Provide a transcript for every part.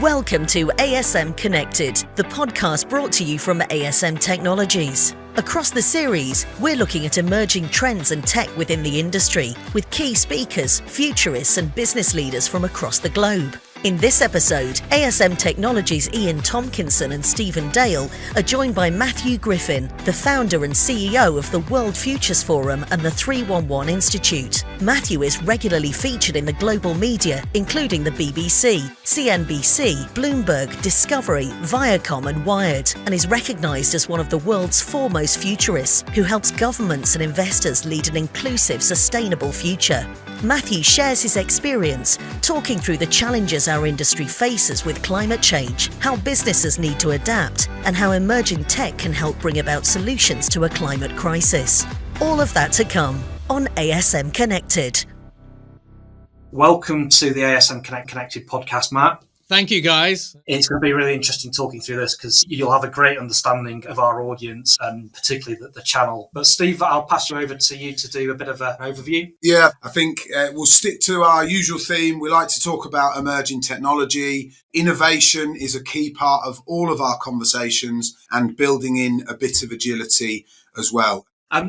Welcome to ASM Connected, the podcast brought to you from ASM Technologies. Across the series, we're looking at emerging trends and tech within the industry, with key speakers, futurists and business leaders from across the globe. In this episode, ASM Technologies' Iain Tomkinson and Stephen Dale are joined by Matthew Griffin, the founder and CEO of the World Futures Forum and the 311 Institute. Matthew is regularly featured in the global media, including the BBC, CNBC, Bloomberg, Discovery, Viacom and Wired, and is recognised as one of the world's foremost futurists who helps governments and investors lead an inclusive, sustainable future. Matthew shares his experience, talking through the challenges our industry faces with climate change, how businesses need to adapt, and how emerging tech can help bring about solutions to a climate crisis. All of that to come on ASM Connected. Welcome to the ASM Connected podcast, Matt. Thank you, guys. It's going to be really interesting talking through this because you'll have a great understanding of our audience and particularly the channel. But Steve, I'll pass you over to you to do a bit of an overview. Yeah, I think we'll stick to our usual theme. We like to talk about emerging technology. Innovation is a key part of all of our conversations and building in a bit of agility as well.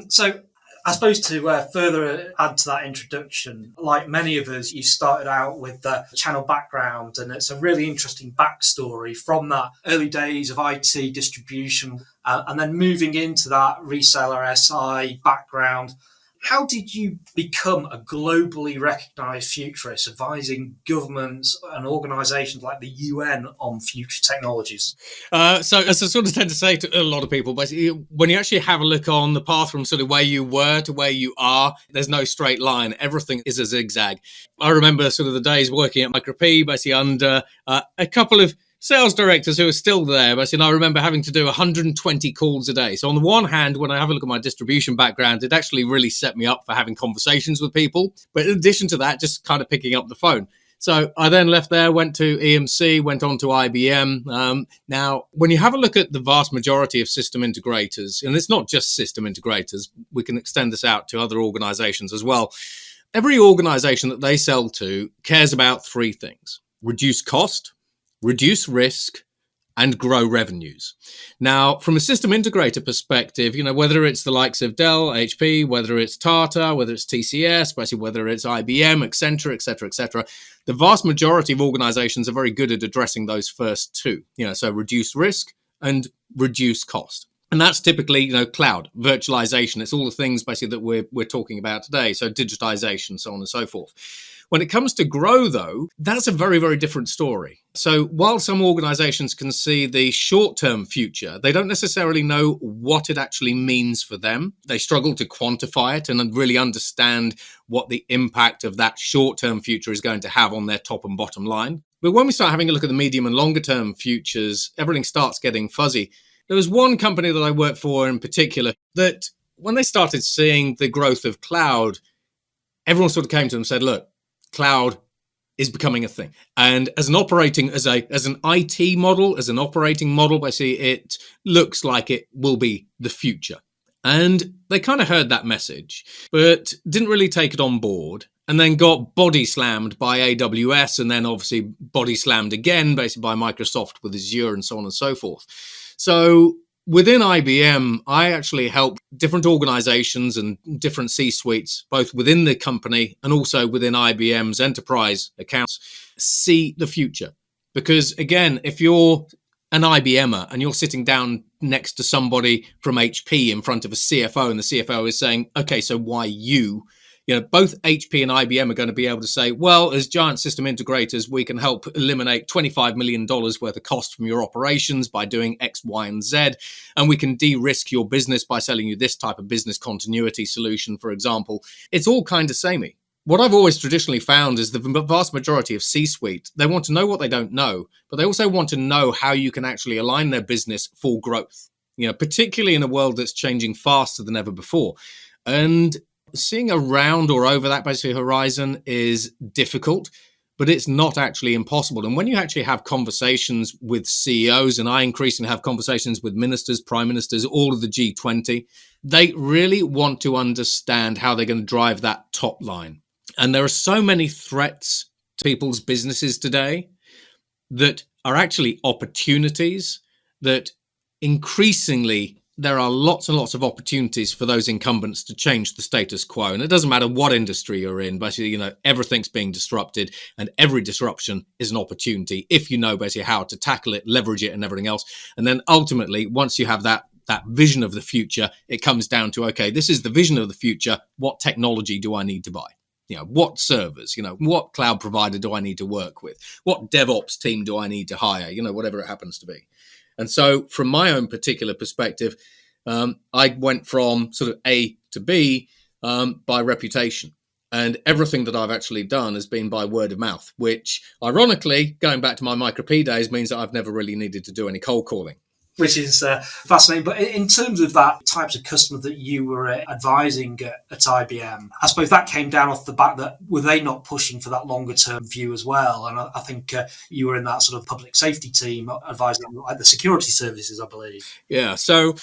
So I suppose to further add to that introduction, like many of us, you started out with the channel background, and it's a really interesting backstory from that early days of IT distribution and then moving into that reseller SI background. How did you become a globally recognised futurist, advising governments and organisations like the UN on future technologies? So as I sort of tend to say to a lot of people, basically, when you actually have a look on the path from sort of where you were to where you are, there's no straight line. Everything is a zigzag. I remember sort of the days working at Micro P, basically under a couple of sales directors who are still there, but I remember having to do 120 calls a day. So on the one hand, when I have a look at my distribution background, it actually really set me up for having conversations with people. But in addition to that, just kind of picking up the phone. So I then left there, went to EMC, went on to IBM. Now, when you have a look at the vast majority of system integrators, and it's not just system integrators, we can extend this out to other organizations as well. Every organization that they sell to cares about three things: reduce cost, reduce risk, and grow revenues. Now, from a system integrator perspective, whether it's the likes of Dell, HP, whether it's Tata, whether it's TCS, especially whether it's IBM, Accenture, et cetera, the vast majority of organizations are very good at addressing those first two, so reduce risk and reduce cost. And that's typically, cloud, virtualization. It's all the things basically that we're talking about today. So digitization, so on and so forth. When it comes to grow, though, that's a very, very different story. So while some organizations can see the short-term future, they don't necessarily know what it actually means for them. They struggle to quantify it and really understand what the impact of that short-term future is going to have on their top and bottom line. But when we start having a look at the medium and longer-term futures, everything starts getting fuzzy. There was one company that I worked for in particular that when they started seeing the growth of cloud, everyone sort of came to them and said, look, cloud is becoming a thing. And as an IT model, as an operating model, basically it looks like it will be the future. And they kind of heard that message, but didn't really take it on board, and then got body slammed by AWS, and then obviously body slammed again, basically by Microsoft with Azure and so on and so forth. So within IBM, I actually help different organizations and different C-suites, both within the company and also within IBM's enterprise accounts, see the future. Because again, if you're an IBMer and you're sitting down next to somebody from HP in front of a CFO, and the CFO is saying, okay, so why you? Both HP and IBM are going to be able to say, well, as giant system integrators, we can help eliminate $25 million worth of cost from your operations by doing X, Y, and Z. And we can de-risk your business by selling you this type of business continuity solution, for example. It's all kind of samey. What I've always traditionally found is the vast majority of C-suite, they want to know what they don't know, but they also want to know how you can actually align their business for growth, particularly in a world that's changing faster than ever before. And seeing around or over that basically horizon is difficult, but it's not actually impossible. And when you actually have conversations with CEOs, and I increasingly have conversations with ministers, prime ministers, all of the G20, they really want to understand how they're going to drive that top line. And there are so many threats to people's businesses today that are actually opportunities that increasingly there are lots and lots of opportunities for those incumbents to change the status quo. And it doesn't matter what industry you're in, basically, everything's being disrupted, and every disruption is an opportunity if you know basically how to tackle it, leverage it, and everything else. And then ultimately, once you have that vision of the future, it comes down to, okay, this is the vision of the future. What technology do I need to buy? What servers, what cloud provider do I need to work with? What DevOps team do I need to hire? Whatever it happens to be. And so from my own particular perspective, I went from sort of A to B by reputation. And everything that I've actually done has been by word of mouth, which ironically, going back to my micro P days, means that I've never really needed to do any cold calling. Which is fascinating. But in terms of that types of customer that you were advising at IBM, I suppose that came down off the back that were they not pushing for that longer term view as well? And I think you were in that sort of public safety team advising like the security services, I believe. Yeah. So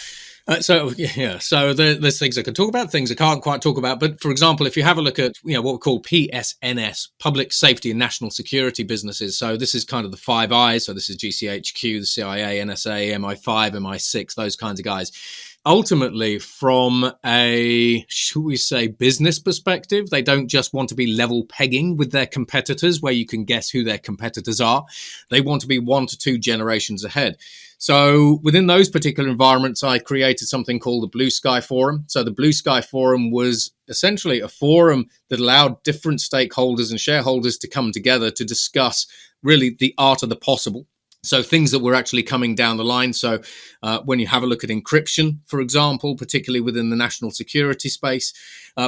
there's things I can talk about, things I can't quite talk about. But for example, if you have a look at what we call PSNS, public safety and national security businesses. So this is kind of the Five Eyes. So this is GCHQ, the CIA, NSA, MI5, MI6, those kinds of guys. Ultimately, from a, should we say, business perspective, they don't just want to be level pegging with their competitors where you can guess who their competitors are. They want to be 1 to 2 generations ahead. So within those particular environments, I created something called the Blue Sky Forum. So the Blue Sky Forum was essentially a forum that allowed different stakeholders and shareholders to come together to discuss really the art of the possible. So things that were actually coming down the line. So when you have a look at encryption, for example, particularly within the national security space,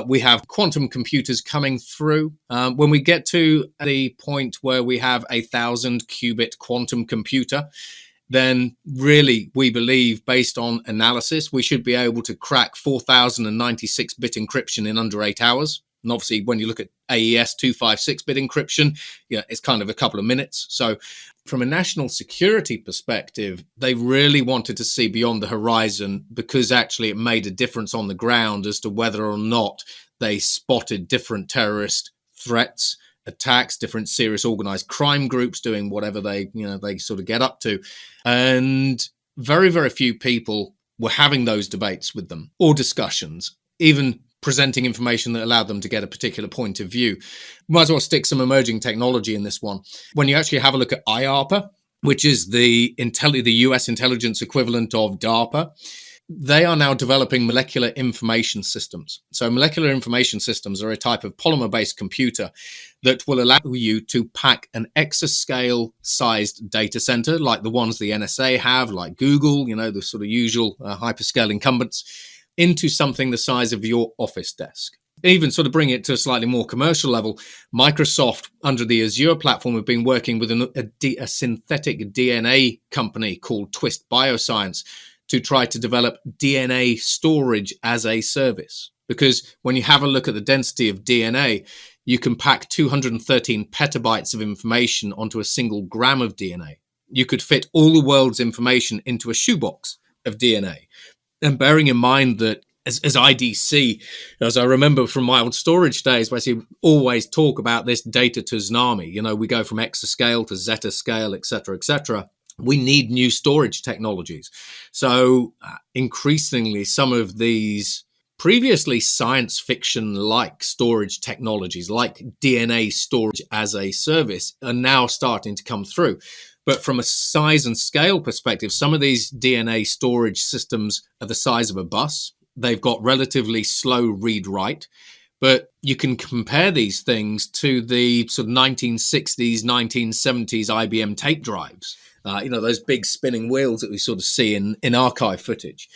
we have quantum computers coming through. When we get to the point where we have 1,000 qubit quantum computer, then really we believe, based on analysis, we should be able to crack 4,096-bit encryption in under 8 hours. And obviously, when you look at AES 256-bit encryption, it's kind of a couple of minutes. So from a national security perspective, they really wanted to see beyond the horizon, because actually it made a difference on the ground as to whether or not they spotted different terrorist threats, attacks, different serious organized crime groups doing whatever they sort of get up to. And very, very few people were having those debates with them or discussions, even presenting information that allowed them to get a particular point of view. Might as well stick some emerging technology in this one. When you actually have a look at IARPA, which is the US intelligence equivalent of DARPA, they are now developing molecular information systems. So molecular information systems are a type of polymer-based computer that will allow you to pack an exascale-sized data center, like the ones the NSA have, like Google, the sort of usual hyperscale incumbents, into something the size of your office desk. Even sort of bring it to a slightly more commercial level, Microsoft, under the Azure platform, have been working with a synthetic DNA company called Twist Bioscience to try to develop DNA storage as a service. Because when you have a look at the density of DNA, you can pack 213 petabytes of information onto a single gram of DNA. You could fit all the world's information into a shoebox of DNA. And bearing in mind that as IDC, as I remember from my old storage days, where I always talk about this data to tsunami, we go from exascale to zetascale, et cetera, we need new storage technologies. So increasingly, some of these previously science fiction-like storage technologies, like DNA storage as a service, are now starting to come through. But from a size and scale perspective, some of these DNA storage systems are the size of a bus. They've got relatively slow read-write. But you can compare these things to the sort of 1960s, 1970s IBM tape drives. Those big spinning wheels that we sort of see in archive footage.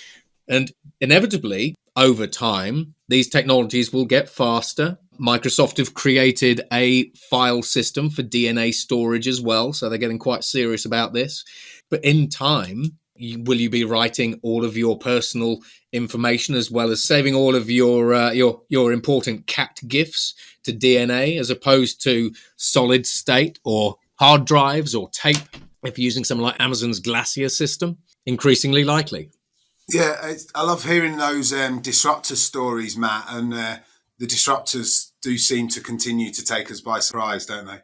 And inevitably, over time, these technologies will get faster. Microsoft have created a file system for DNA storage as well, so they're getting quite serious about this. But in time, will you be writing all of your personal information as well as saving all of your important capped GIFs to DNA as opposed to solid state or hard drives or tape? If you're using something like Amazon's Glacier system, increasingly likely. Yeah, I love hearing those disruptor stories, Matt, and the disruptors do seem to continue to take us by surprise, don't they?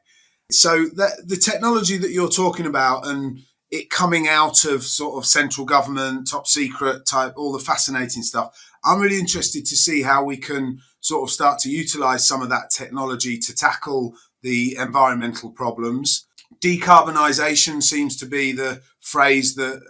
So the technology that you're talking about and it coming out of sort of central government, top secret type, all the fascinating stuff, I'm really interested to see how we can sort of start to utilize some of that technology to tackle the environmental problems. Decarbonisation seems to be the phrase that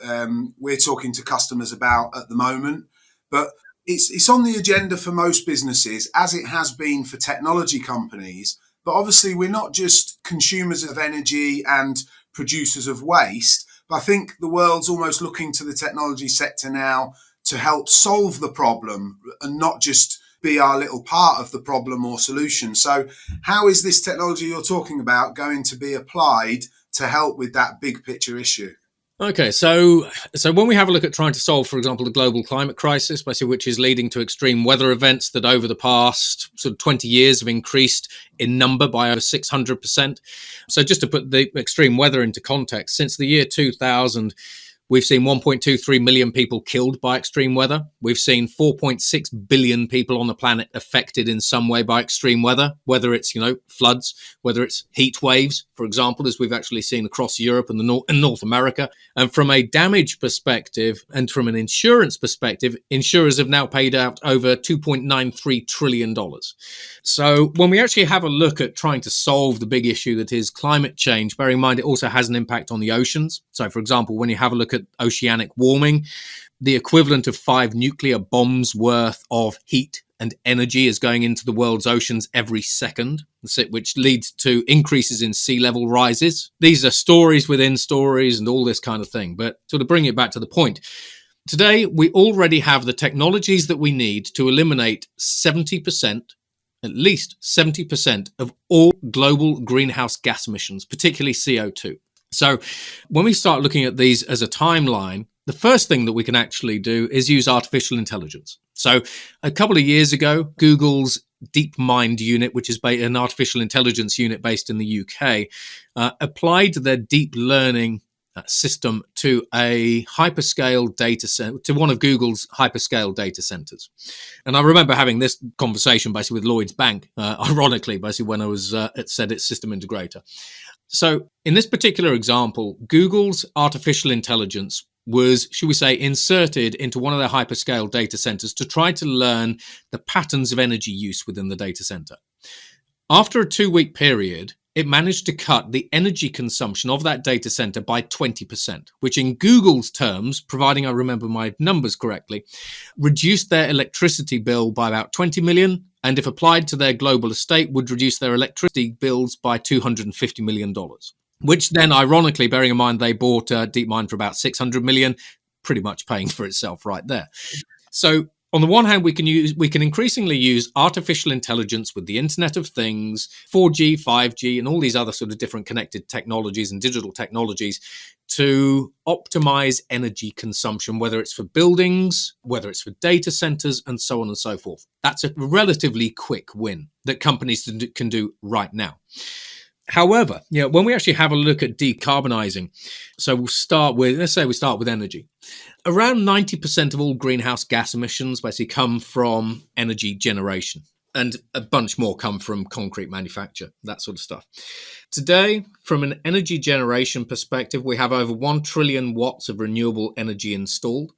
we're talking to customers about at the moment, but it's on the agenda for most businesses, as it has been for technology companies. But obviously, we're not just consumers of energy and producers of waste, but I think the world's almost looking to the technology sector now to help solve the problem and not just be our little part of the problem or solution. So how is this technology you're talking about going to be applied to help with that big picture issue? Okay, so when we have a look at trying to solve, for example, the global climate crisis, basically which is leading to extreme weather events that over the past sort of 20 years have increased in number by over 600%. So just to put the extreme weather into context, since the year 2000, we've seen 1.23 million people killed by extreme weather. We've seen 4.6 billion people on the planet affected in some way by extreme weather, whether it's, floods, whether it's heat waves, for example, as we've actually seen across Europe and North America. And from a damage perspective and from an insurance perspective, insurers have now paid out over $2.93 trillion. So when we actually have a look at trying to solve the big issue that is climate change, bear in mind it also has an impact on the oceans. So, for example, when you have a look at oceanic warming, the equivalent of 5 nuclear bombs worth of heat and energy is going into the world's oceans every second, which leads to increases in sea level rises. These are stories within stories and all this kind of thing. But sort of bring it back to the point. Today, we already have the technologies that we need to eliminate 70%, at least 70% of all global greenhouse gas emissions, particularly CO2. So when we start looking at these as a timeline, the first thing that we can actually do is use artificial intelligence. So a couple of years ago, Google's DeepMind unit, which is an artificial intelligence unit based in the UK, applied their deep learning system to a hyperscale data center, to one of Google's hyperscale data centers. And I remember having this conversation basically with Lloyds Bank, ironically, basically when I was at its system integrator. So in this particular example, Google's artificial intelligence was, should we say, inserted into one of their hyperscale data centers to try to learn the patterns of energy use within the data center. After a 2-week period, it managed to cut the energy consumption of that data center by 20%, which in Google's terms, providing I remember my numbers correctly, reduced their electricity bill by about 20 million, and if applied to their global estate, would reduce their electricity bills by $250 million. Which then, ironically, bearing in mind they bought DeepMind for about 600 million, pretty much paying for itself right there. So on the one hand, we can increasingly use artificial intelligence with the Internet of Things, 4G, 5G, and all these other sort of different connected technologies and digital technologies to optimize energy consumption, whether it's for buildings, whether it's for data centers, and so on and so forth. That's a relatively quick win that companies can do right now. However, when we actually have a look at decarbonizing, so let's say we start with energy. Around 90% of all greenhouse gas emissions basically come from energy generation, and a bunch more come from concrete manufacture, that sort of stuff. Today, from an energy generation perspective, we have over 1 trillion watts of renewable energy installed.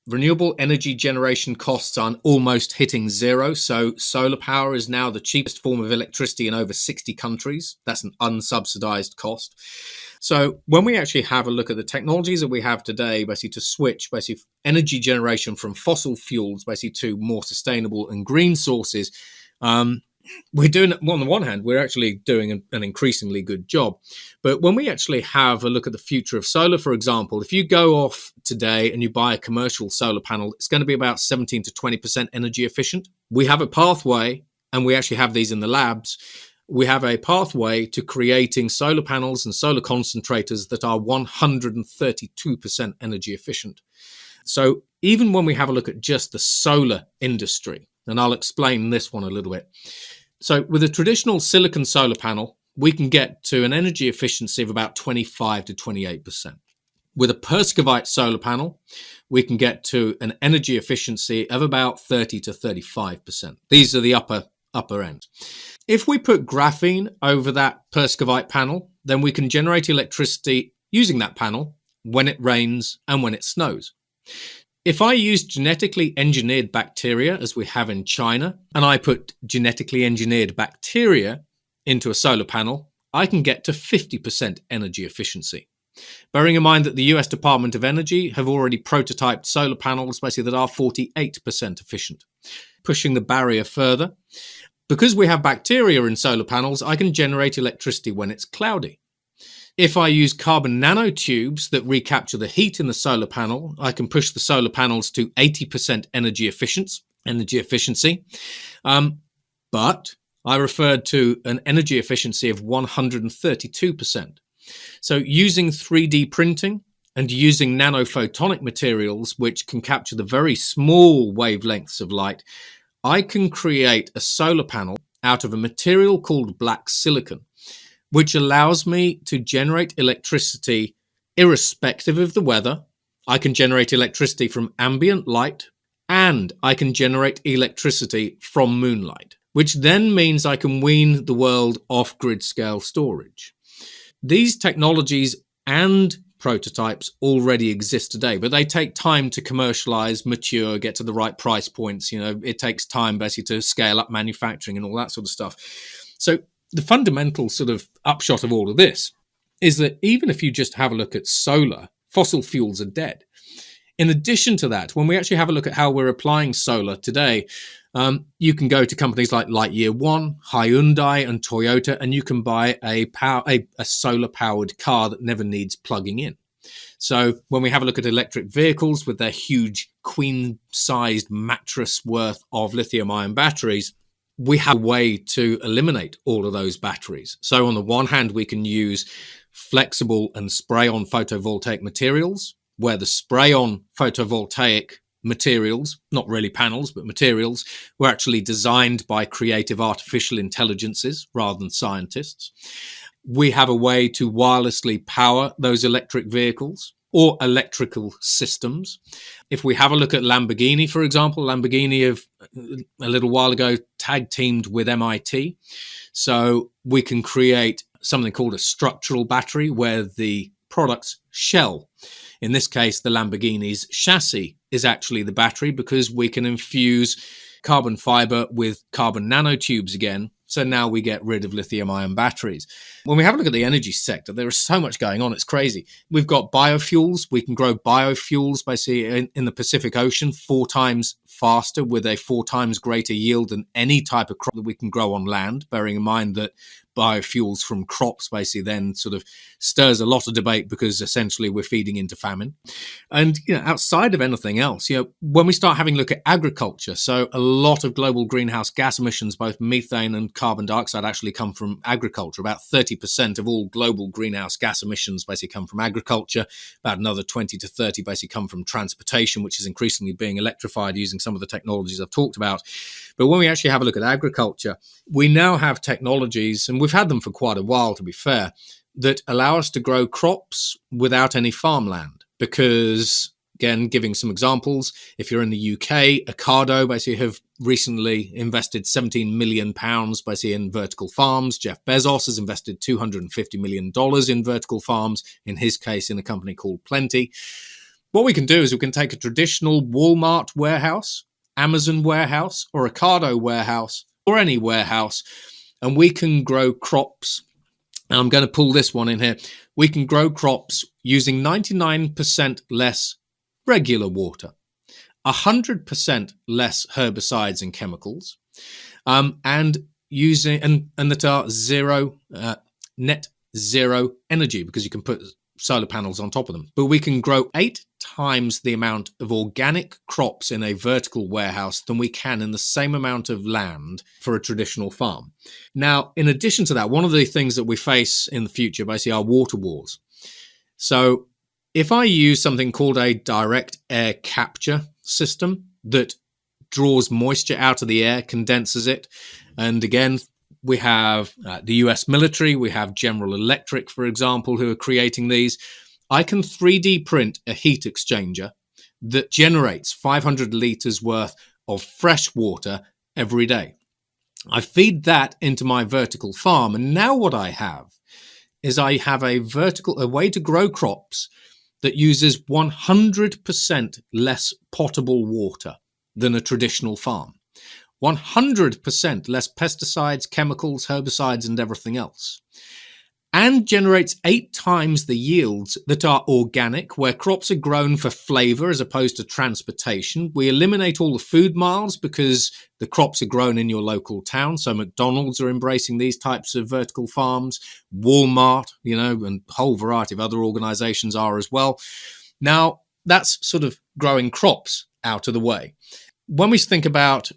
Renewable energy generation costs are almost hitting zero. So solar power is now the cheapest form of electricity in over 60 countries. That's an unsubsidized cost. So when we actually have a look at the technologies that we have today, basically to switch energy generation from fossil fuels to more sustainable and green sources, we're doing, on the one hand, we're actually doing an increasingly good job. But when we actually have a look at the future of solar, for example, if you go off today and you buy a commercial solar panel, it's going to be about 17 to 20% energy efficient. We have a pathway, and we actually have these in the labs. We have a pathway to creating solar panels and solar concentrators that are 132% energy efficient. So even when we have a look at just the solar industry, and I'll explain this one a little bit. So with a traditional silicon solar panel, we can get to an energy efficiency of about 25 to 28%. With a Perscovite solar panel, we can get to an energy efficiency of about 30 to 35%. These are the upper end. If we put graphene over that Perscovite panel, then we can generate electricity using that panel when it rains and when it snows. If I use genetically engineered bacteria, as we have in China, and I put genetically engineered bacteria into a solar panel, I can get to 50% energy efficiency. Bearing in mind that the US Department of Energy have already prototyped solar panels basically that are 48% efficient. Pushing the barrier further, because we have bacteria in solar panels, I can generate electricity when it's cloudy. If I use carbon nanotubes that recapture the heat in the solar panel, I can push the solar panels to 80% energy efficiency. But I referred to an energy efficiency of 132%. So using 3D printing and using nanophotonic materials, which can capture the very small wavelengths of light, I can create a solar panel out of a material called black silicon, which allows me to generate electricity irrespective of the weather. I can generate electricity from ambient light, and I can generate electricity from moonlight, which then means I can wean the world off grid scale storage. These technologies and prototypes already exist today, but they take time to commercialize, mature, get to the right price points. It takes time basically to scale up manufacturing and all that sort of stuff. So the fundamental sort of upshot of all of this is that even if you just have a look at solar, fossil fuels are dead. In addition to that, when we actually have a look at how we're applying solar today, you can go to companies like Lightyear One, Hyundai and Toyota, and you can buy a solar-powered car that never needs plugging in. So when we have a look at electric vehicles with their huge queen-sized mattress worth of lithium-ion batteries, we have a way to eliminate all of those batteries. So on the one hand, we can use flexible and spray-on photovoltaic materials, where the spray-on photovoltaic materials, not really panels, but materials, were actually designed by creative artificial intelligences rather than scientists. We have a way to wirelessly power those electric vehicles or electrical systems. If we have a look at Lamborghini, for example, Lamborghini have a little while ago tag teamed with MIT. So we can create something called a structural battery where the product's shell, in this case, the Lamborghini's chassis, is actually the battery, because we can infuse carbon fiber with carbon nanotubes again. So now we get rid of lithium-ion batteries. When we have a look at the energy sector, there is so much going on. It's crazy. We've got biofuels. We can grow biofuels basically in the Pacific Ocean 4 times faster with a 4 times greater yield than any type of crop that we can grow on land, bearing in mind that biofuels from crops basically then sort of stirs a lot of debate because essentially we're feeding into famine. And outside of anything else, when we start having a look at agriculture, so a lot of global greenhouse gas emissions, both methane and carbon dioxide, actually come from agriculture. About 30% of all global greenhouse gas emissions basically come from agriculture. About another 20 to 30 basically come from transportation, which is increasingly being electrified using some of the technologies I've talked about. But when we actually have a look at agriculture, we now have technologies, and we've had them for quite a while, to be fair, that allow us to grow crops without any farmland. Because, again, giving some examples, if you're in the UK, Ocado basically have recently invested £17 million basically in vertical farms. Jeff Bezos has invested $250 million in vertical farms, in his case in a company called Plenty. What we can do is we can take a traditional Walmart warehouse, Amazon warehouse, or Ocado warehouse, or any warehouse, and we can grow crops. And I'm going to pull this one in here. We can grow crops using 99% less regular water, 100% less herbicides and chemicals, and using and that are net zero energy, because you can put solar panels on top of them. But we can grow 8 times the amount of organic crops in a vertical warehouse than we can in the same amount of land for a traditional farm. Now, in addition to that, one of the things that we face in the future basically are water wars. So if I use something called a direct air capture system that draws moisture out of the air, condenses it, and again, we have the US military, we have General Electric, for example, who are creating these. I can 3D print a heat exchanger that generates 500 litres worth of fresh water every day. I feed that into my vertical farm. And now what I have is I have a way to grow crops that uses 100% less potable water than a traditional farm. 100% less pesticides, chemicals, herbicides, and everything else. And generates 8 times the yields that are organic, where crops are grown for flavour as opposed to transportation. We eliminate all the food miles because the crops are grown in your local town. So McDonald's are embracing these types of vertical farms. Walmart, and a whole variety of other organisations are as well. Now, that's sort of growing crops out of the way. When we think about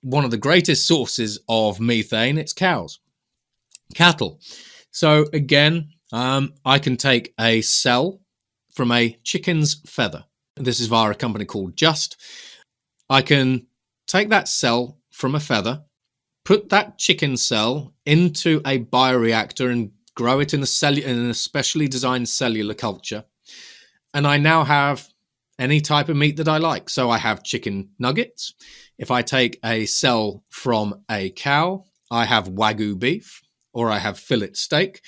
one of the greatest sources of methane, it's cows, cattle. So again, I can take a cell from a chicken's feather. This is via a company called Just. I can take that cell from a feather, put that chicken cell into a bioreactor and grow it in a specially designed cellular culture. And I now have any type of meat that I like. So I have chicken nuggets. If I take a cell from a cow, I have Wagyu beef. Or I have fillet steak,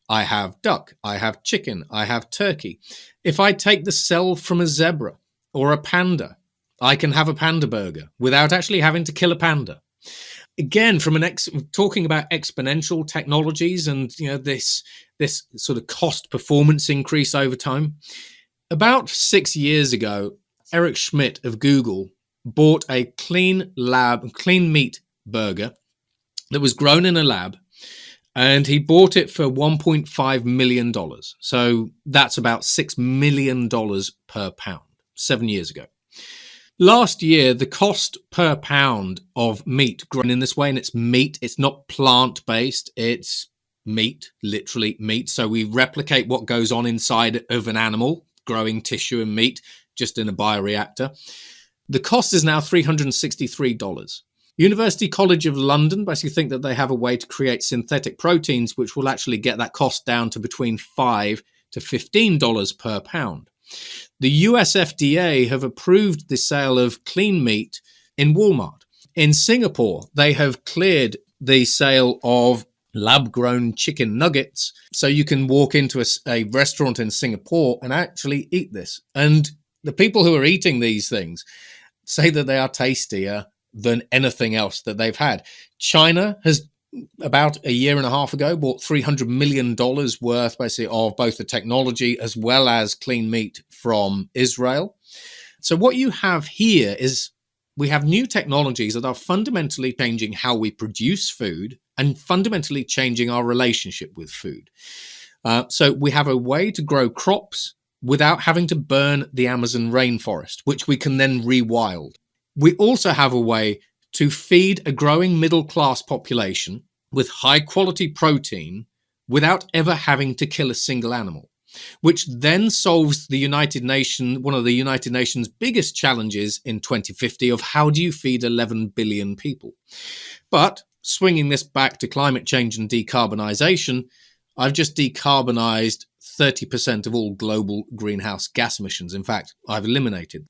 I have duck, I have chicken, I have turkey. If I take the cell from a zebra or a panda, I can have a panda burger without actually having to kill a panda. Again, from talking about exponential technologies and this sort of cost performance increase over time. About 6 years ago, Eric Schmidt of Google bought a clean meat burger that was grown in a lab. And he bought it for $1.5 million. So that's about $6 million per pound, 7 years ago. Last year, the cost per pound of meat grown in this way, and it's meat, it's not plant-based, it's meat, literally meat. So we replicate what goes on inside of an animal, growing tissue and meat, just in a bioreactor. The cost is now $363. University College of London basically think that they have a way to create synthetic proteins which will actually get that cost down to between $5 to $15 per pound. The US FDA have approved the sale of clean meat in Walmart. In Singapore, they have cleared the sale of lab-grown chicken nuggets, so you can walk into a restaurant in Singapore and actually eat this. And the people who are eating these things say that they are tastier than anything else that they've had. China has, about a year and a half ago, bought $300 million worth basically of both the technology as well as clean meat from Israel. So what you have here is we have new technologies that are fundamentally changing how we produce food and fundamentally changing our relationship with food. So we have a way to grow crops without having to burn the Amazon rainforest, which we can then rewild. We also have a way to feed a growing middle-class population with high-quality protein without ever having to kill a single animal, which then solves one of the United Nations' biggest challenges in 2050 of how do you feed 11 billion people. But swinging this back to climate change and decarbonisation, I've just decarbonised 30% of all global greenhouse gas emissions. In fact, I've eliminated.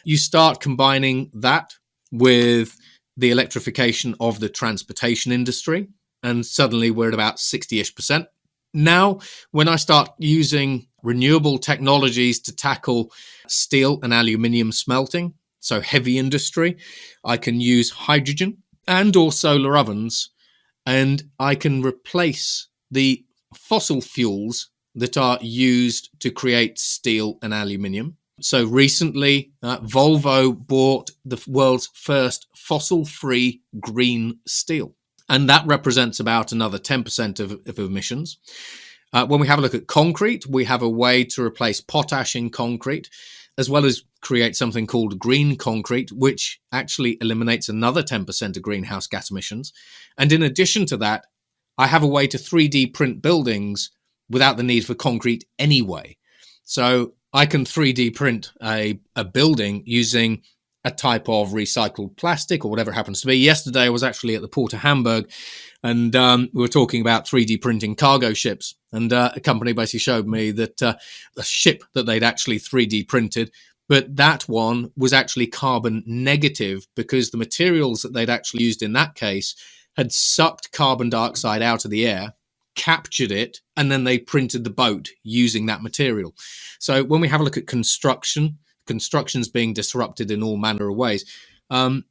You start combining that with the electrification of the transportation industry, and suddenly we're at about 60-ish%. Now, when I start using renewable technologies to tackle steel and aluminium smelting, so heavy industry, I can use hydrogen and or solar ovens, and I can replace the fossil fuels that are used to create steel and aluminium. So recently, Volvo bought the world's first fossil-free green steel, and that represents about another 10% of emissions. When we have a look at concrete, we have a way to replace potash in concrete, as well as create something called green concrete, which actually eliminates another 10% of greenhouse gas emissions. And in addition to that, I have a way to 3D print buildings without the need for concrete anyway. So I can 3D print a building using a type of recycled plastic or whatever it happens to be. Yesterday, I was actually at the Port of Hamburg, and we were talking about 3D printing cargo ships. And a company basically showed me that a ship that they'd actually 3D printed, but that one was actually carbon negative because the materials that they'd actually used in that case had sucked carbon dioxide out of the air, captured it, and then they printed the boat using that material. So when we have a look at construction's being disrupted in all manner of ways.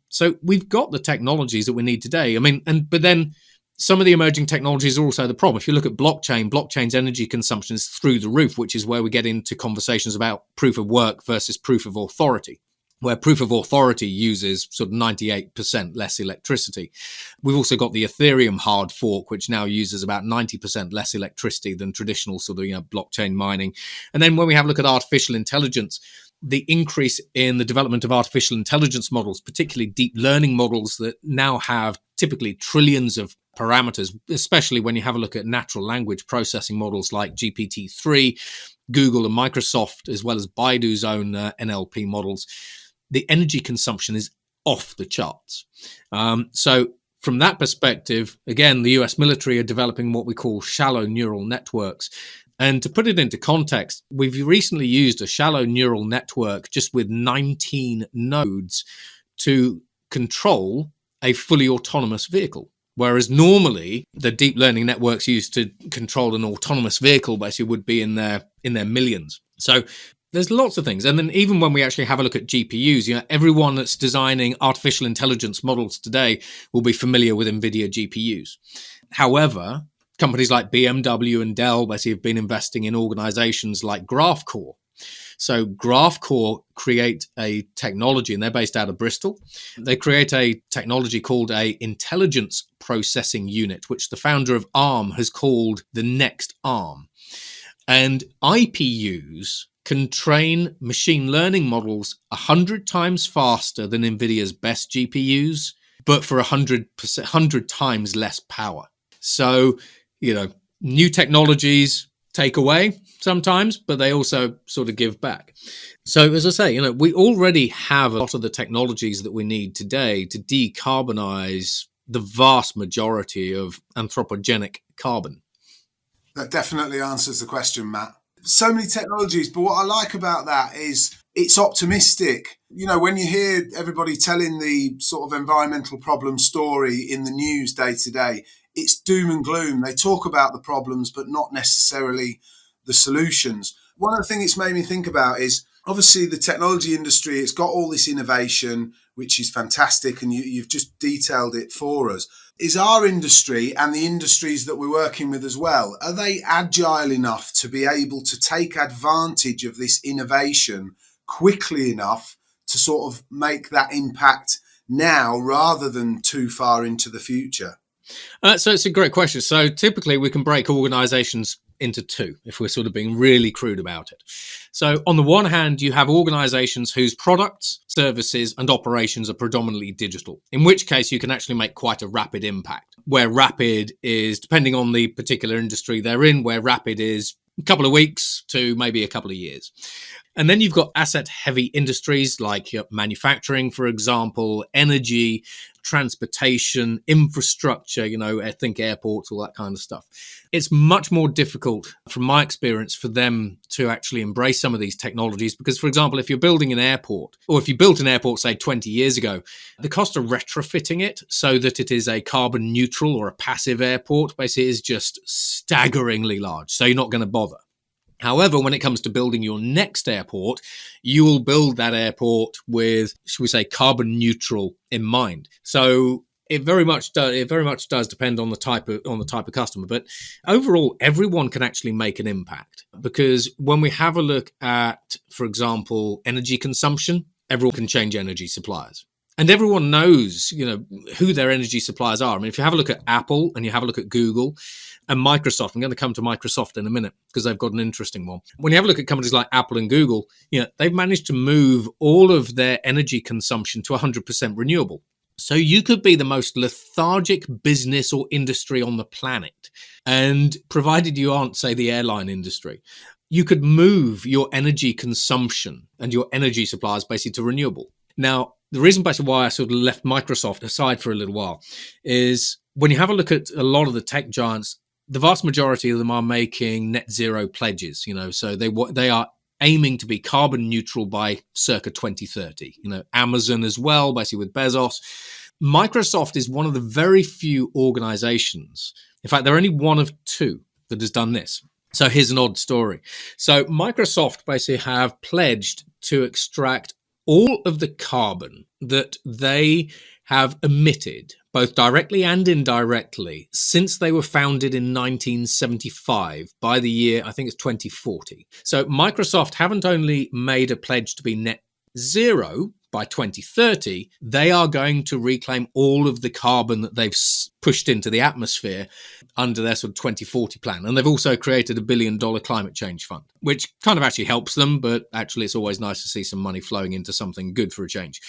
So we've got the technologies that we need today. I mean, but then some of the emerging technologies are also the problem. If you look at blockchain's energy consumption is through the roof, which is where we get into conversations about proof of work versus proof of authority, where proof of authority uses sort of 98% less electricity. We've also got the Ethereum hard fork, which now uses about 90% less electricity than traditional sort of blockchain mining. And then when we have a look at artificial intelligence, the increase in the development of artificial intelligence models, particularly deep learning models that now have typically trillions of parameters, especially when you have a look at natural language processing models like GPT-3, Google and Microsoft, as well as Baidu's own NLP models, the energy consumption is off the charts. So from that perspective, again, the US military are developing what we call shallow neural networks. And to put it into context, we've recently used a shallow neural network just with 19 nodes to control a fully autonomous vehicle. Whereas normally the deep learning networks used to control an autonomous vehicle basically would be in their millions. So there's lots of things. And then even when we actually have a look at GPUs, everyone that's designing artificial intelligence models today will be familiar with Nvidia Gpus. However, companies like BMW and Dell basically have been investing in organizations like GraphCore. So GraphCore create a technology, and they're based out of Bristol. They create a technology called a intelligence processing unit, which the founder of ARM has called the next ARM. And IPUs can train machine learning models 100 times faster than NVIDIA's best GPUs, but for 100 times less power. So, new technologies take away sometimes, but they also sort of give back. So as I say, we already have a lot of the technologies that we need today to decarbonize the vast majority of anthropogenic carbon. That definitely answers the question, Matt. So many technologies, but what I like about that is it's optimistic. When you hear everybody telling the sort of environmental problem story in the news day to day, it's doom and gloom. They talk about the problems, but not necessarily the solutions. One of the things it's made me think about is obviously the technology industry, it's got all this innovation, which is fantastic, and you've just detailed it for us. Is our industry and the industries that we're working with as well, are they agile enough to be able to take advantage of this innovation quickly enough to sort of make that impact now rather than too far into the future? So it's a great question. So typically we can break organizations into two, if we're sort of being really crude about it. So on the one hand, you have organizations whose products, services, and operations are predominantly digital, in which case you can actually make quite a rapid impact. Where rapid is, depending on the particular industry they're in, where rapid is a couple of weeks to maybe a couple of years. And then you've got asset-heavy industries like manufacturing, for example, energy, transportation, infrastructure, I think airports, all that kind of stuff. It's much more difficult, from my experience, for them to actually embrace some of these technologies because, for example, if you're building an airport, or if you built an airport, say, 20 years ago, the cost of retrofitting it so that it is a carbon neutral or a passive airport, basically, is just staggeringly large. So you're not going to bother. However, when it comes to building your next airport, you will build that airport with, should we say, carbon neutral in mind. So it very much does depend on the type of customer. But overall, everyone can actually make an impact because when we have a look at, for example, energy consumption, everyone can change energy suppliers. And everyone knows, who their energy suppliers are. I mean, if you have a look at Apple and you have a look at Google and Microsoft, I'm going to come to Microsoft in a minute because they've got an interesting one. When you have a look at companies like Apple and Google, they've managed to move all of their energy consumption to 100% renewable. So you could be the most lethargic business or industry on the planet. And provided you aren't, say, the airline industry, you could move your energy consumption and your energy suppliers basically to renewable. Now, the reason basically why I sort of left Microsoft aside for a little while is when you have a look at a lot of the tech giants, the vast majority of them are making net zero pledges, so they are aiming to be carbon neutral by circa 2030. Amazon as well, basically with Bezos. Microsoft is one of the very few organizations, in fact, they're only one of two that has done this. So here's an odd story. So Microsoft basically have pledged to extract all of the carbon that they have emitted, both directly and indirectly, since they were founded in 1975 by the year, I think it's 2040. So Microsoft haven't only made a pledge to be net zero by 2030, they are going to reclaim all of the carbon that they've pushed into the atmosphere under their sort of 2040 plan. And they've also created $1 billion climate change fund, which kind of actually helps them, but actually it's always nice to see some money flowing into something good for a change.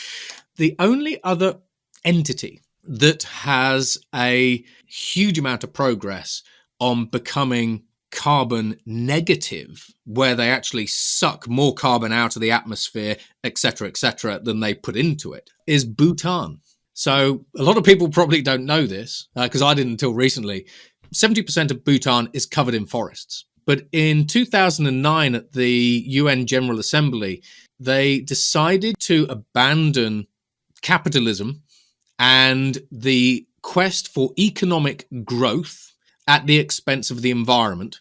The only other entity that has a huge amount of progress on becoming carbon negative, where they actually suck more carbon out of the atmosphere, et cetera, than they put into it, is Bhutan. So a lot of people probably don't know this, because I didn't until recently. 70% of Bhutan is covered in forests. But in 2009 at the UN General Assembly, they decided to abandon capitalism and the quest for economic growth at the expense of the environment.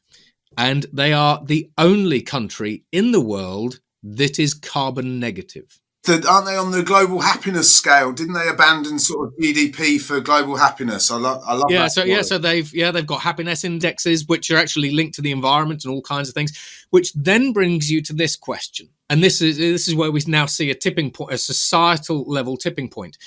And they are the only country in the world that is carbon negative. Aren't they on the global happiness scale? Didn't they abandon sort of GDP for global happiness? I love that. So they've got happiness indexes which are actually linked to the environment and all kinds of things, which then brings you to this question. And this is where we now see a tipping point, a societal level tipping point.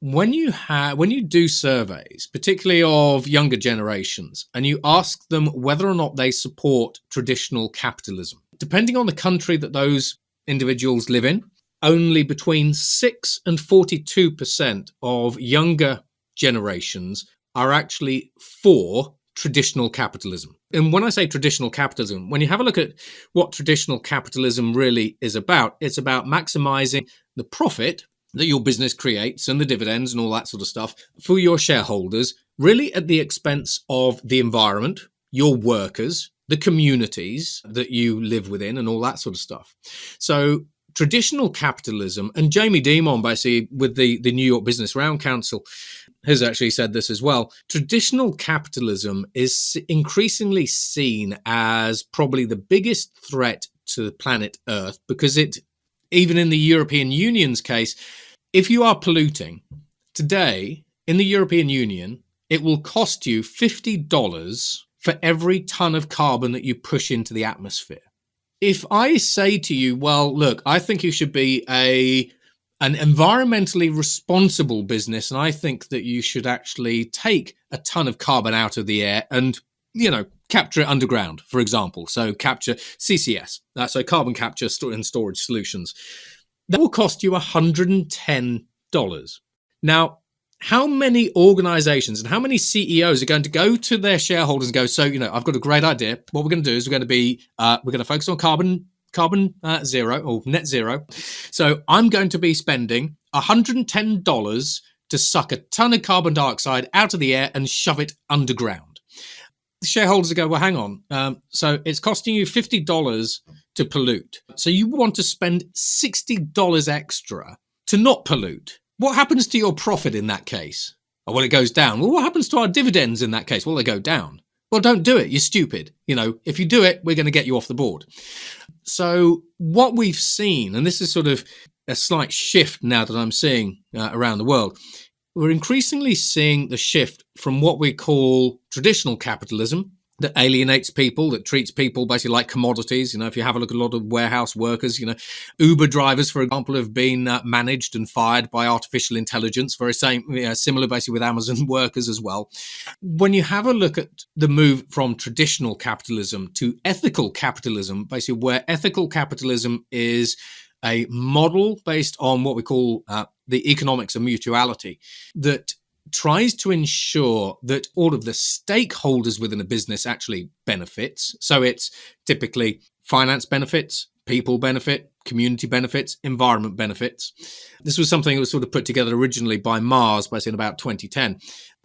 When you do surveys, particularly of younger generations, and you ask them whether or not they support traditional capitalism, depending on the country that those individuals live in, only between 6 and 42% of younger generations are actually for traditional capitalism. And when I say traditional capitalism, when you have a look at what traditional capitalism really is about, it's about maximizing the profit that your business creates and the dividends and all that sort of stuff for your shareholders, really at the expense of the environment, your workers, the communities that you live within and all that sort of stuff. So traditional capitalism, and Jamie Dimon, basically with the New York Business Round Council, has actually said this as well. Traditional capitalism is increasingly seen as probably the biggest threat to the planet Earth, because it, even in the European Union's case, if you are polluting today in the European Union, it will cost you $50 for every ton of carbon that you push into the atmosphere. If I say to you, well, look, I think you should be an environmentally responsible business, and I think that you should actually take a ton of carbon out of the air and, capture it underground, for example. So capture CCS, so carbon capture and storage solutions. That will cost you $110. Now, how many organizations and how many CEOs are going to go to their shareholders and go, so, I've got a great idea. What we're going to do is we're going to focus on carbon zero or net zero. So I'm going to be spending $110 to suck a ton of carbon dioxide out of the air and shove it underground. The shareholders go, well, hang on. So it's costing you $50 to pollute. So you want to spend $60 extra to not pollute. What happens to your profit in that case? Oh, well, it goes down. Well, what happens to our dividends in that case? Well, they go down. Well, don't do it. You're stupid. If you do it, we're going to get you off the board. So what we've seen, and this is sort of a slight shift now that I'm seeing around the world, we're increasingly seeing the shift from what we call traditional capitalism, that alienates people, that treats people basically like commodities. If you have a look at a lot of warehouse workers, Uber drivers, for example, have been managed and fired by artificial intelligence, very similar basically with Amazon workers as well. When you have a look at the move from traditional capitalism to ethical capitalism, basically where ethical capitalism is a model based on what we call the economics of mutuality, that tries to ensure that all of the stakeholders within a business actually benefits. So it's typically finance benefits, people benefit, community benefits, environment benefits. This was something that was sort of put together originally by Mars, basically in about 2010.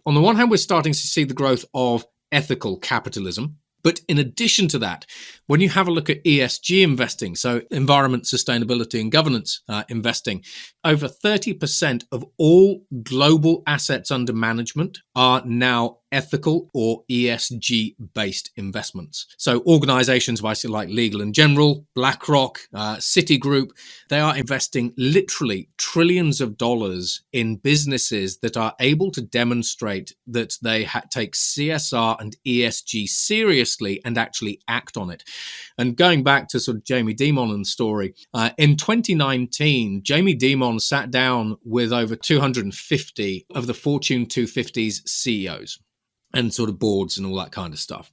On the one hand, we're starting to see the growth of ethical capitalism, But in addition to that, when you have a look at ESG investing, so environment, sustainability and governance investing, over 30% of all global assets under management are now ethical or ESG-based investments. So organizations like Legal & General, BlackRock, Citigroup, they are investing literally trillions of dollars in businesses that are able to demonstrate that they take CSR and ESG seriously and actually act on it. And going back to sort of Jamie Dimon's story, in 2019, Jamie Dimon sat down with over 250 of the Fortune 250's CEOs and sort of boards and all that kind of stuff.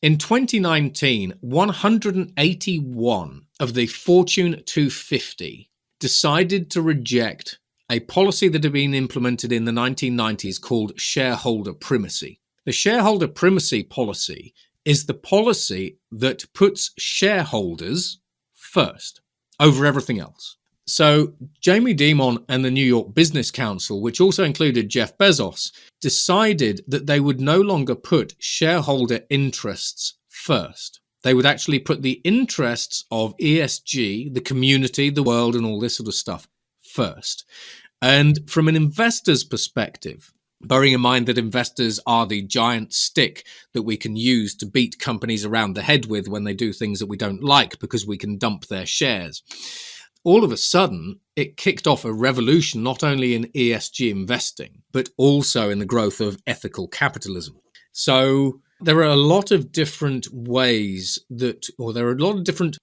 In 2019, 181 of the Fortune 250 decided to reject a policy that had been implemented in the 1990s called shareholder primacy. The shareholder primacy policy is the policy that puts shareholders first over everything else. So Jamie Dimon and the New York Business Council, which also included Jeff Bezos, decided that they would no longer put shareholder interests first. They would actually put the interests of ESG, the community, the world, and all this sort of stuff first. And from an investor's perspective, bearing in mind that investors are the giant stick that we can use to beat companies around the head with when they do things that we don't like because we can dump their shares. All of a sudden, it kicked off a revolution not only in ESG investing, but also in the growth of ethical capitalism. So there are a lot of different ways there are a lot of different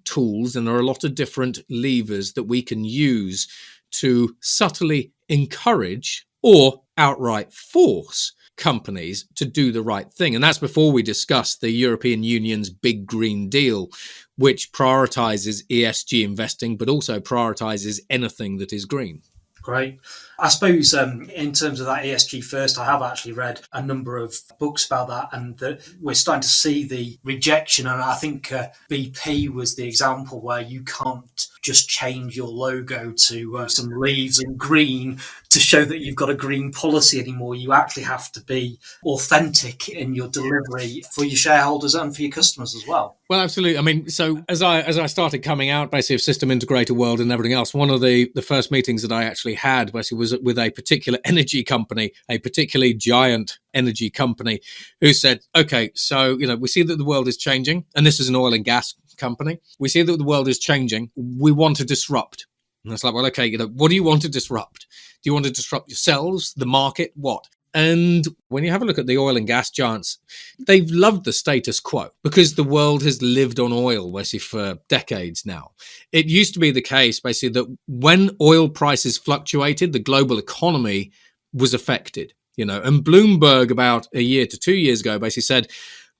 tools, and there are a lot of different levers that we can use to subtly encourage or outright force companies to do the right thing. And that's before we discuss the European Union's Big Green Deal, which prioritizes ESG investing, but also prioritizes anything that is green. Great. I suppose in terms of that ESG first, I have actually read a number of books about that, and we're starting to see the rejection. And I think BP was the example where you can't just change your logo to some leaves in green to show that you've got a green policy anymore. You actually have to be authentic in your delivery for your shareholders and for your customers as well. Well, absolutely. I mean, so as I started coming out basically of system integrator world and everything else, one of the first meetings that I actually had basically was with a particular energy company, a particularly giant energy company, who said, okay, so, we see that the world is changing, and this is an oil and gas company. We see that the world is changing. We want to disrupt. And it's like, well, okay, what do you want to disrupt? Do you want to disrupt yourselves, the market, what? And when you have a look at the oil and gas giants, they've loved the status quo because the world has lived on oil basically for decades now. It used to be the case basically that when oil prices fluctuated, the global economy was affected, and Bloomberg about a year to 2 years ago basically said,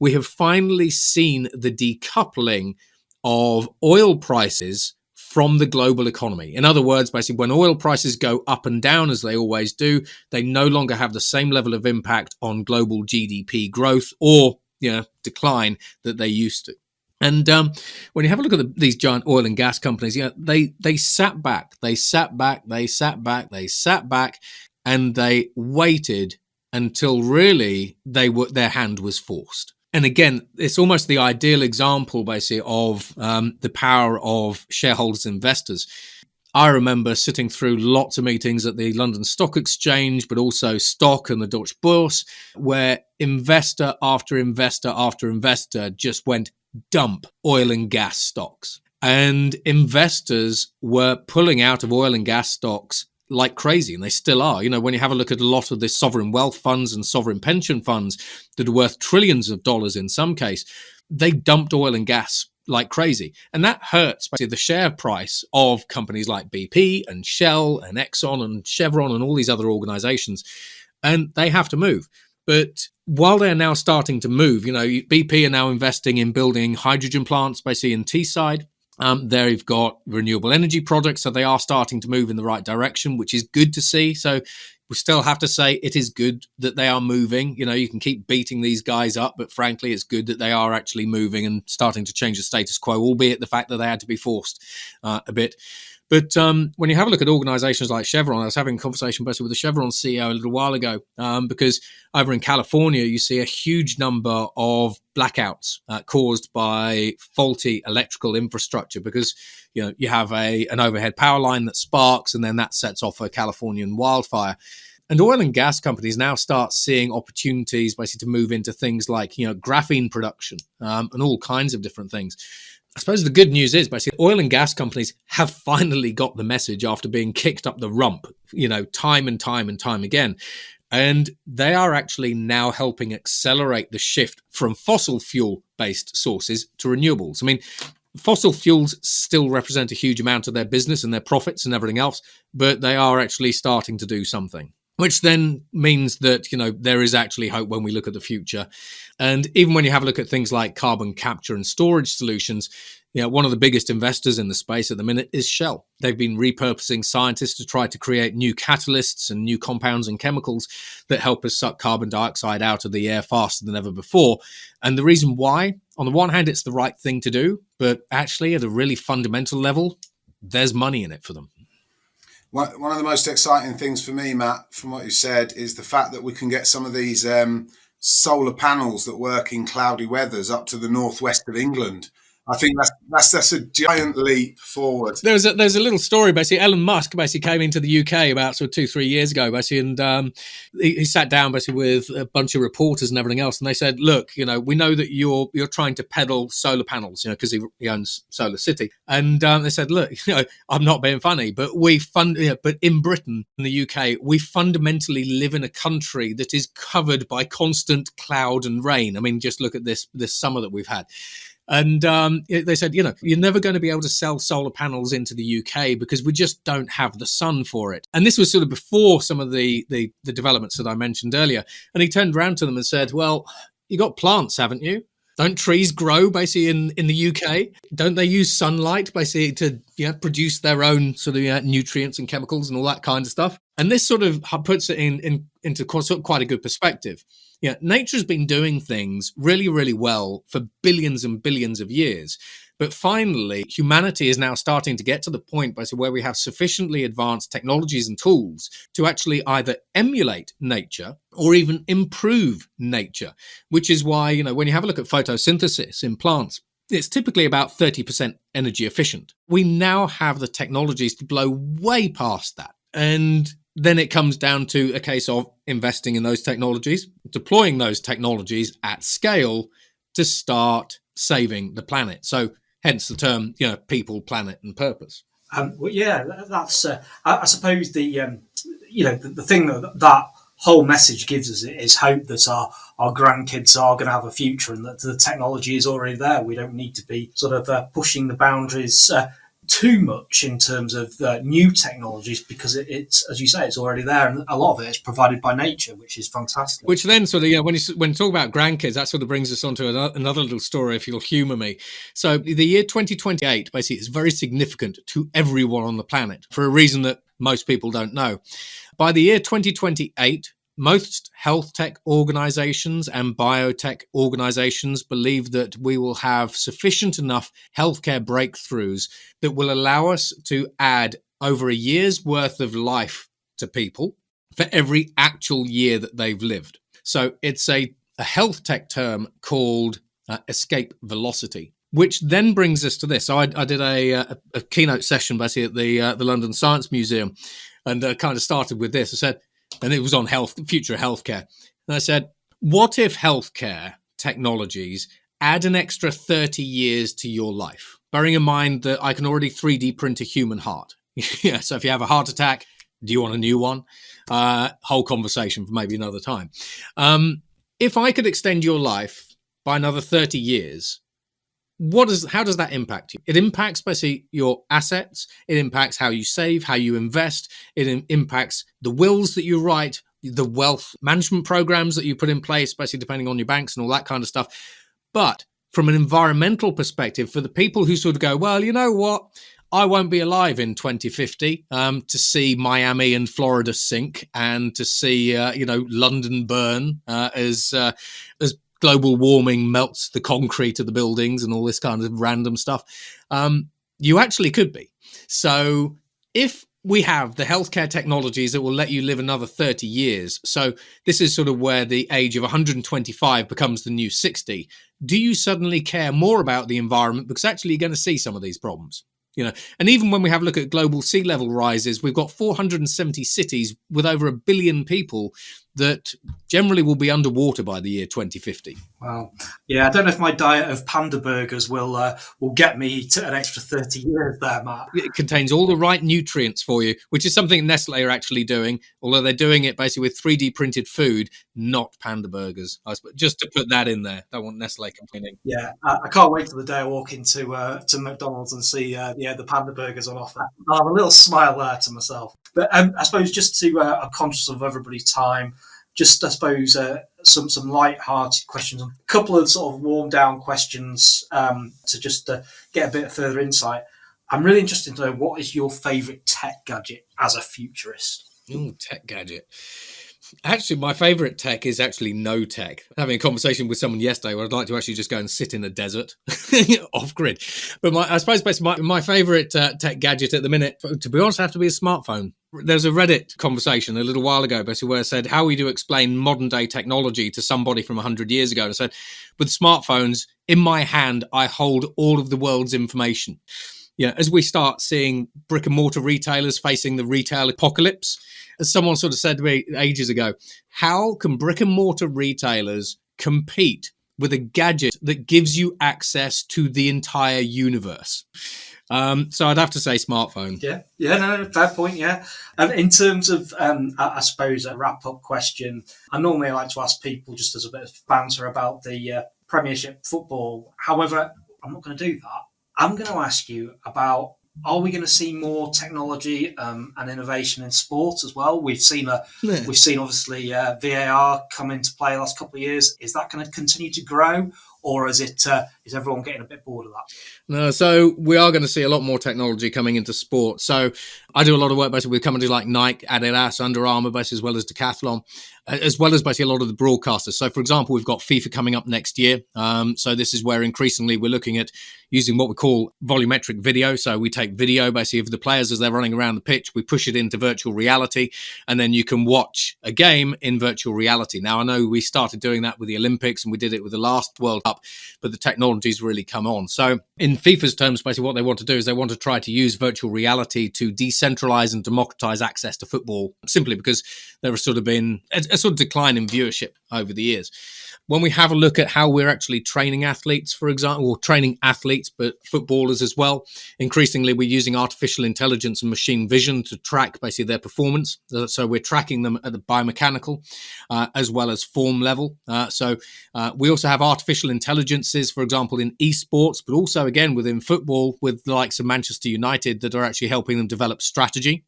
we have finally seen the decoupling of oil prices from the global economy. In other words, basically, when oil prices go up and down, as they always do, they no longer have the same level of impact on global GDP growth or decline that they used to. And when you have a look at these giant oil and gas companies, they sat back, and they waited until really their hand was forced. And again, it's almost the ideal example, basically, of the power of shareholders and investors. I remember sitting through lots of meetings at the London Stock Exchange, but also Stock and the Deutsche Börse, where investor after investor after investor just went dump oil and gas stocks. And investors were pulling out of oil and gas stocks like crazy, and they still are. When you have a look at a lot of the sovereign wealth funds and sovereign pension funds that are worth trillions of dollars in some case, they dumped oil and gas like crazy. And that hurts basically the share price of companies like BP and Shell and Exxon and Chevron and all these other organizations. And they have to move. But while they're now starting to move, BP are now investing in building hydrogen plants basically in Teesside. They've got renewable energy projects, so they are starting to move in the right direction, which is good to see. So we still have to say it is good that they are moving. You can keep beating these guys up, but frankly, it's good that they are actually moving and starting to change the status quo, albeit the fact that they had to be forced a bit. But when you have a look at organizations like Chevron, I was having a conversation basically with the Chevron CEO a little while ago, because over in California, you see a huge number of blackouts caused by faulty electrical infrastructure because, you have an overhead power line that sparks and then that sets off a Californian wildfire. And oil and gas companies now start seeing opportunities basically to move into things like, graphene production and all kinds of different things. I suppose the good news is basically oil and gas companies have finally got the message after being kicked up the rump, time and time and time again. And they are actually now helping accelerate the shift from fossil fuel-based sources to renewables. I mean, fossil fuels still represent a huge amount of their business and their profits and everything else, but they are actually starting to do something, which then means that, there is actually hope when we look at the future. And even when you have a look at things like carbon capture and storage solutions, one of the biggest investors in the space at the minute is Shell. They've been repurposing scientists to try to create new catalysts and new compounds and chemicals that help us suck carbon dioxide out of the air faster than ever before. And the reason why, on the one hand, it's the right thing to do, but actually at a really fundamental level, there's money in it for them. One of the most exciting things for me, Matt, from what you said, is the fact that we can get some of these solar panels that work in cloudy weathers up to the northwest of England. I think that's a giant leap forward. There's a little story basically. Elon Musk basically came into the UK about 2-3 years ago basically, and he sat down basically with a bunch of reporters and everything else, and they said, "Look, we know that you're trying to peddle solar panels, because he owns Solar City." And they said, "Look, I'm not being funny, but but in Britain, in the UK, we fundamentally live in a country that is covered by constant cloud and rain. I mean, just look at this summer that we've had." And they said, you're never going to be able to sell solar panels into the UK because we just don't have the sun for it. And this was sort of before some of the developments that I mentioned earlier. And he turned around to them and said, "Well, you got plants, haven't you? Don't trees grow basically in the UK? Don't they use sunlight basically to produce their own sort of nutrients and chemicals and all that kind of stuff?" And this sort of puts it into quite a good perspective. Nature's been doing things really, really well for billions and billions of years. But finally, humanity is now starting to get to the point basically where we have sufficiently advanced technologies and tools to actually either emulate nature or even improve nature, which is why, when you have a look at photosynthesis in plants, it's typically about 30% energy efficient. We now have the technologies to blow way past that. And then it comes down to a case of investing in those technologies, deploying those technologies at scale to start saving the planet. So hence the term, people, planet and purpose. That's, I suppose the thing that whole message gives us is hope that our grandkids are going to have a future and that the technology is already there. We don't need to be sort of pushing the boundaries too much in terms of new technologies because it's, as you say, it's already there, and a lot of it is provided by nature, which is fantastic. Which then sort of, when you talk about grandkids, that sort of brings us on to another little story, if you'll humour me. So the year 2028 basically is very significant to everyone on the planet for a reason that most people don't know. By the year 2028, most health tech organizations and biotech organizations believe that we will have sufficient enough healthcare breakthroughs that will allow us to add over a year's worth of life to people for every actual year that they've lived. So it's a health tech term called escape velocity, which then brings us to this. So I did a keynote session basically at the London Science Museum and kind of started with this. I said, and it was on future healthcare. And I said, what if healthcare technologies add an extra 30 years to your life? Bearing in mind that I can already 3D print a human heart. So if you have a heart attack, do you want a new one? Whole conversation for maybe another time. If I could extend your life by another 30 years, how does that impact you? It impacts basically your assets. It impacts how you save, how you invest. It impacts the wills that you write, the wealth management programs that you put in place, basically depending on your banks and all that kind of stuff. But from an environmental perspective, for the people who sort of go, well, you know what? I won't be alive in 2050 to see Miami and Florida sink and to see, London burn as global warming melts the concrete of the buildings and all this kind of random stuff. You actually could be. So if we have the healthcare technologies that will let you live another 30 years, so this is sort of where the age of 125 becomes the new 60, do you suddenly care more about the environment because actually you're going to see some of these problems? And even when we have a look at global sea level rises, we've got 470 cities with over 1 billion people that generally will be underwater by the year 2050. Wow. Yeah, I don't know if my diet of panda burgers will get me to an extra 30 years there, Matt. It contains all the right nutrients for you, which is something Nestle are actually doing, although they're doing it basically with 3D printed food, not panda burgers. Just to put that in there. Don't want Nestle complaining. Yeah, I can't wait till the day I walk into to McDonald's and see the panda burgers on offer. I'll have a little smile there to myself. But I suppose just to I'm conscious of everybody's time. Just, I suppose, some light-hearted questions, a couple of sort of warm-down questions to just get a bit further insight. I'm really interested to know, what is your favourite tech gadget as a futurist? Ooh, tech gadget. Actually, my favourite tech is actually no tech. Having a conversation with someone yesterday where I'd like to actually just go and sit in a desert off-grid. But I suppose basically my favourite tech gadget at the minute, to be honest, have to be a smartphone. There's a Reddit conversation a little while ago, basically, where I said, how would you explain modern day technology to somebody from 100 years ago? And I said, with smartphones, in my hand, I hold all of the world's information. As we start seeing brick and mortar retailers facing the retail apocalypse, as someone sort of said to me ages ago, how can brick and mortar retailers compete with a gadget that gives you access to the entire universe? So I'd have to say smartphone. No, fair point, yeah. In terms of, I suppose, a wrap-up question, I normally like to ask people just as a bit of banter about the Premiership football. However, I'm not going to do that. I'm going to ask you about, are we going to see more technology and innovation in sports as well? We've seen obviously VAR come into play the last couple of years. Is that going to continue to grow, or is everyone getting a bit bored of that? No, so we are going to see a lot more technology coming into sport. So I do a lot of work basically with companies like Nike, Adidas, Under Armour, basically, as well as Decathlon, as well as basically a lot of the broadcasters. So, for example, we've got FIFA coming up next year. So this is where increasingly we're looking at using what we call volumetric video. So we take video basically of the players as they're running around the pitch, we push it into virtual reality, and then you can watch a game in virtual reality. Now, I know we started doing that with the Olympics and we did it with the last World Cup, but the technology's really come on. So in FIFA's terms, basically what they want to do is they want to try to use virtual reality to decentralize and democratize access to football, simply because there has sort of been a sort of decline in viewership over the years. When we have a look at how we're actually training athletes, for example, or training athletes, but footballers as well, increasingly we're using artificial intelligence and machine vision to track basically their performance. So we're tracking them at the biomechanical as well as form level. So we also have artificial intelligences, for example, in esports, but also again within football with the likes of Manchester United that are actually helping them develop strategy.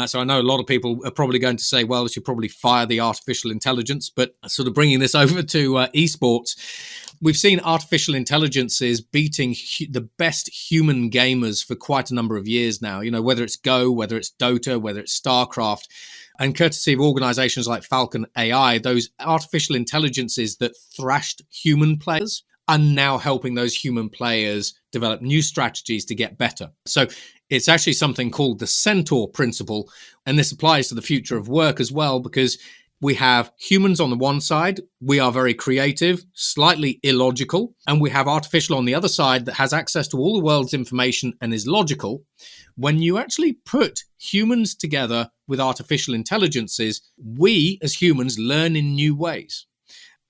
So I know a lot of people are probably going to say, well, you should probably fire the artificial intelligence, but sort of bringing this over to esports, we've seen artificial intelligences beating the best human gamers for quite a number of years now, whether it's Go, whether it's Dota, whether it's StarCraft. And courtesy of organizations like Falcon AI, those artificial intelligences that thrashed human players are now helping those human players develop new strategies to get better. So it's actually something called the Centaur Principle. And this applies to the future of work as well, because we have humans on the one side. We are very creative, slightly illogical. And we have artificial on the other side that has access to all the world's information and is logical. When you actually put humans together with artificial intelligences, we as humans learn in new ways.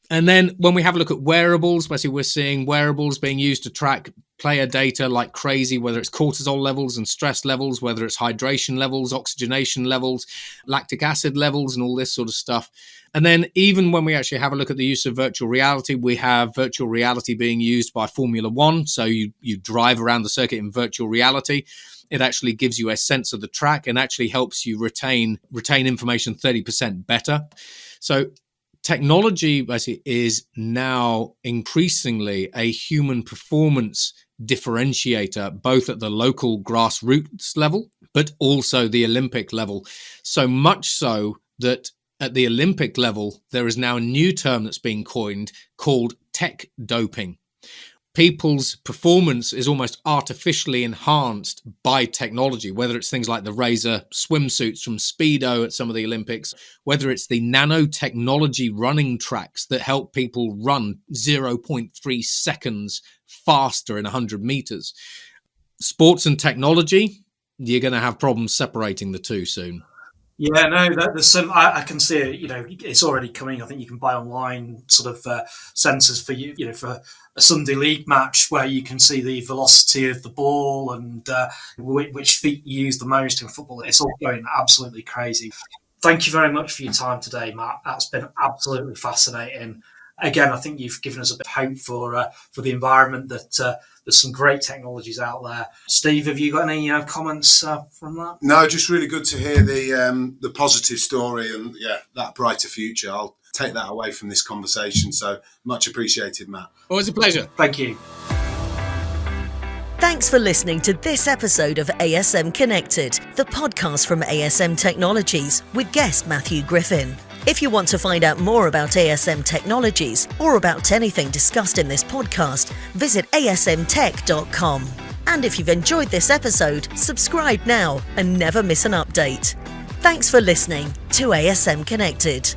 And then when we have a look at wearables, basically we're seeing wearables being used to track player data like crazy, whether it's cortisol levels and stress levels, whether it's hydration levels, oxygenation levels, lactic acid levels, and all this sort of stuff. And then even when we actually have a look at the use of virtual reality, we have virtual reality being used by Formula One. So you drive around the circuit in virtual reality. It actually gives you a sense of the track and actually helps you retain information 30% better. So technology basically is now increasingly a human performance differentiator, both at the local grassroots level, but also the Olympic level. So much so that at the Olympic level, there is now a new term that's being coined called tech doping. people's performance is almost artificially enhanced by technology, whether it's things like the Razor swimsuits from Speedo at some of the Olympics, whether it's the nanotechnology running tracks that help people run 0.3 seconds faster in 100 meters. Sports and technology, you're going to have problems separating the two soon. Yeah, no, there's some. I can see it. It's already coming. I think you can buy online sort of sensors for for a Sunday league match where you can see the velocity of the ball and which feet you use the most in football. It's all going absolutely crazy. Thank you very much for your time today, Matt. That's been absolutely fascinating. Again, I think you've given us a bit of hope for the environment that. There's some great technologies out there. Steve, have you got any comments from that? No, just really good to hear the positive story and that brighter future. I'll take that away from this conversation. So much appreciated, Matt. Always a pleasure. Thank you. Thanks for listening to this episode of ASM Connected, the podcast from ASM Technologies with guest Matthew Griffin. If you want to find out more about ASM Technologies or about anything discussed in this podcast, visit asmtech.com. And if you've enjoyed this episode, subscribe now and never miss an update. Thanks for listening to ASM Connected.